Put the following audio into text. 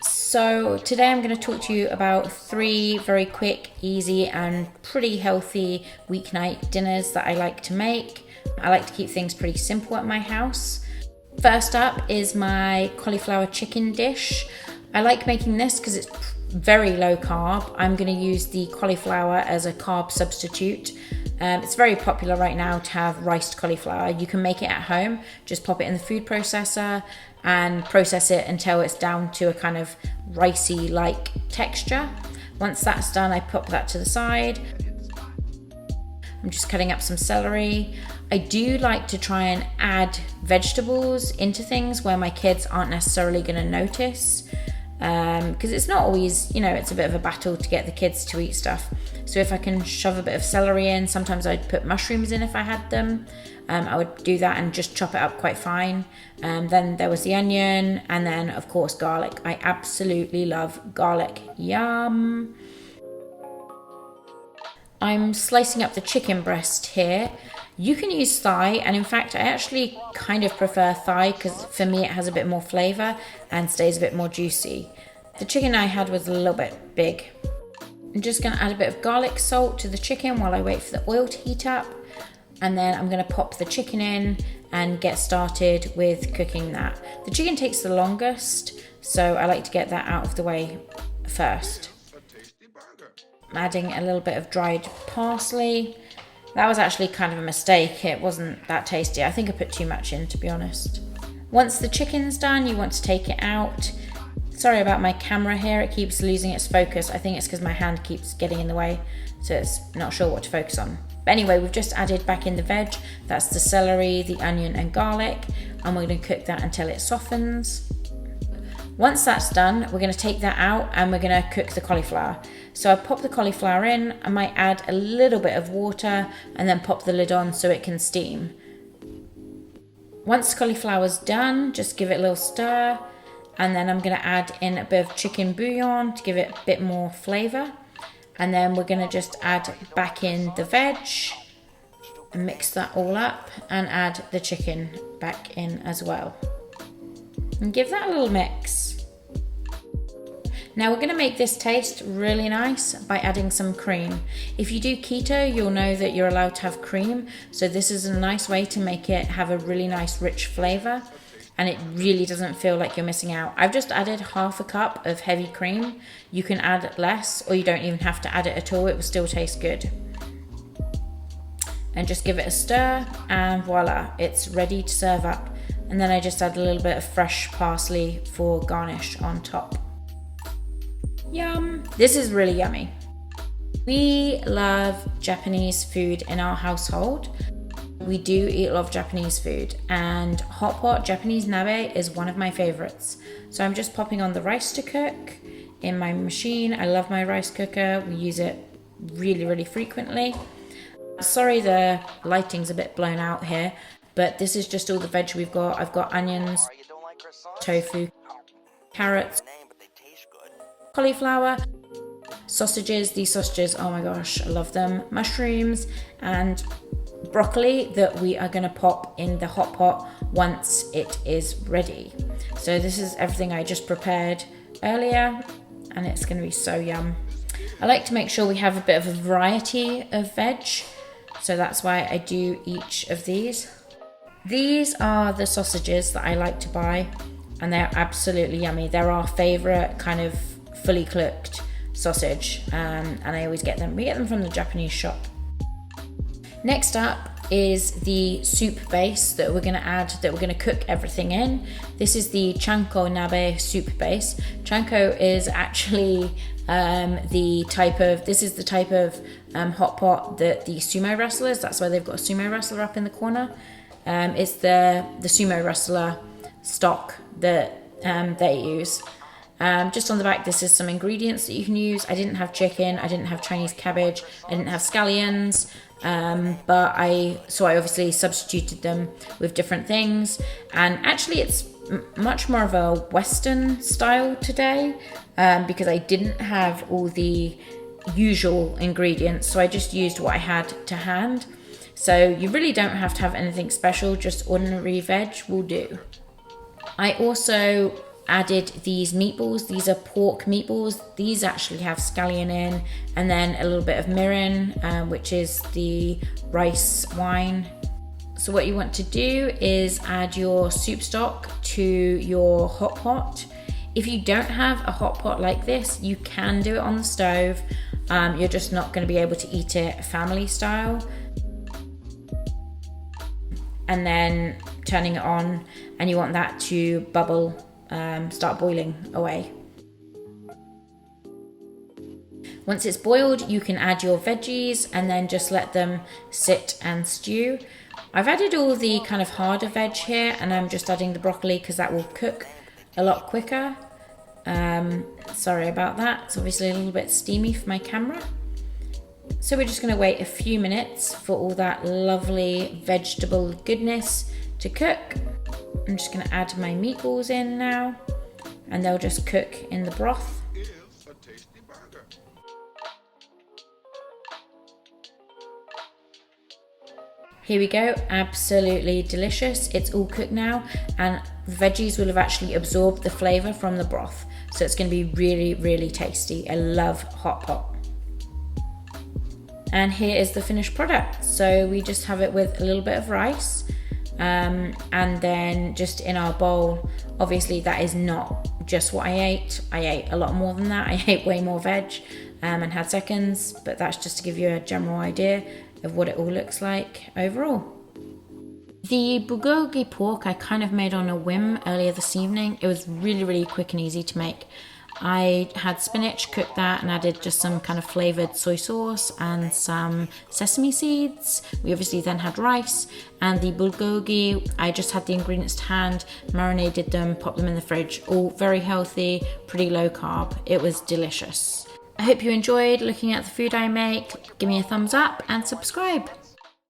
So today I'm going to talk to you about 3 very quick, easy and pretty healthy weeknight dinners that I like to make. I like to keep things pretty simple at my house. First up is my cauliflower chicken dish. I like making this because it's very low carb. I'm going to use the cauliflower as a carb substitute. It's very popular right now to have riced cauliflower. You can make it at home, just pop it in the food processor and process it until it's down to a kind of ricey like texture. Once that's done, I pop that to the side. I'm just cutting up some celery. I do like to try and add vegetables into things where my kids aren't necessarily going to notice, because it's not always, it's a bit of a battle to get the kids to eat stuff. So if I can shove a bit of celery in, sometimes I'd put mushrooms in if I had them. I would do that and just chop it up quite fine. Then there was the onion, and then of course garlic. I absolutely love garlic. Yum. I'm slicing up the chicken breast here. You can use thigh, and in fact I actually kind of prefer thigh because for me it has a bit more flavour and stays a bit more juicy. The chicken I had was a little bit big. I'm just going to add a bit of garlic salt to the chicken while I wait for the oil to heat up, and then I'm going to pop the chicken in and get started with cooking that. The chicken takes the longest, so I like to get that out of the way first. I'm adding a little bit of dried parsley. That was actually kind of a mistake. It wasn't that tasty. I think I put too much in, to be honest. Once the chicken's done, you want to take it out. Sorry about my camera here, it keeps losing its focus. I think it's because my hand keeps getting in the way, so it's not sure what to focus on. But anyway, we've just added back in the veg. That's the celery, the onion and garlic, and we're going to cook that until it softens. Once that's done, we're going to take that out and we're going to cook the cauliflower. So I pop the cauliflower in. I might add a little bit of water and then pop the lid on so it can steam. Once the cauliflower's done, just give it a little stir, and then I'm going to add in a bit of chicken bouillon to give it a bit more flavour. And then we're going to just add back in the veg and mix that all up and add the chicken back in as well. And give that a little mix. Now we're going to make this taste really nice by adding some cream. If you do keto, you'll know that you're allowed to have cream. So this is a nice way to make it have a really nice rich flavour, and it really doesn't feel like you're missing out. I've just added half a cup of heavy cream. You can add less, or you don't even have to add it at all. It will still taste good. And just give it a stir, and voila, it's ready to serve up. And then I just add a little bit of fresh parsley for garnish on top. Yum! This is really yummy. We love Japanese food in our household. We do eat a lot of Japanese food, and hot pot Japanese nabe is one of my favorites. So I'm just popping on the rice to cook in my machine. I love my rice cooker. We use it really, really frequently. Sorry, the lighting's a bit blown out here, but this is just all the veg we've got. I've got onions, tofu, carrots, cauliflower, sausages. These sausages, oh my gosh, I love them. Mushrooms and broccoli that we are going to pop in the hot pot once it is ready. So this is everything I just prepared earlier, and it's going to be so yum. I like to make sure we have a bit of a variety of veg, so that's why I do each of these. These are the sausages that I like to buy, and they're absolutely yummy. They're our favourite kind of fully cooked sausage, and I always get them. We get them from the Japanese shop. Next up is the soup base that we're going to add, that we're going to cook everything in. This is the chanko nabe soup base. Chanko is actually the type of hot pot that the sumo wrestlers, that's why they've got a sumo wrestler up in the corner. It's the sumo wrestler stock that they use. Just on the back, this is some ingredients that you can use. I didn't have chicken, I didn't have Chinese cabbage, I didn't have scallions, but I obviously substituted them with different things. And actually it's much more of a Western style today, because I didn't have all the usual ingredients, so I just used what I had to hand. So you really don't have to have anything special, just ordinary veg will do. I also added these meatballs. These are pork meatballs. These actually have scallion in, and then a little bit of mirin, which is the rice wine. So what you want to do is add your soup stock to your hot pot. If you don't have a hot pot like this, you can do it on the stove. You're just not going to be able to eat it family style. And then turning it on, and you want that to bubble, start boiling away. Once it's boiled, you can add your veggies and then just let them sit and stew. I've added all the kind of harder veg here, and I'm just adding the broccoli because that will cook a lot quicker. Sorry about that, it's obviously a little bit steamy for my camera. So we're just going to wait a few minutes for all that lovely vegetable goodness to cook. I'm just going to add my meatballs in now, and they'll just cook in the broth. It's a tasty burger. Here we go, absolutely delicious. It's all cooked now, and the veggies will have actually absorbed the flavour from the broth. So it's going to be really, really tasty. I love hot pot. And here is the finished product. So we just have it with a little bit of rice, and then just in our bowl. Obviously that is not just what I ate. I ate a lot more than that. I ate way more veg and had seconds, but that's just to give you a general idea of what it all looks like overall. The bulgogi pork I kind of made on a whim earlier this evening. It was really, really quick and easy to make. I had spinach, cooked that, and added just some kind of flavoured soy sauce and some sesame seeds. We obviously then had rice, and the bulgogi, I just had the ingredients to hand, marinated them, popped them in the fridge. All very healthy, pretty low carb. It was delicious. I hope you enjoyed looking at the food I make. Give me a thumbs up and subscribe.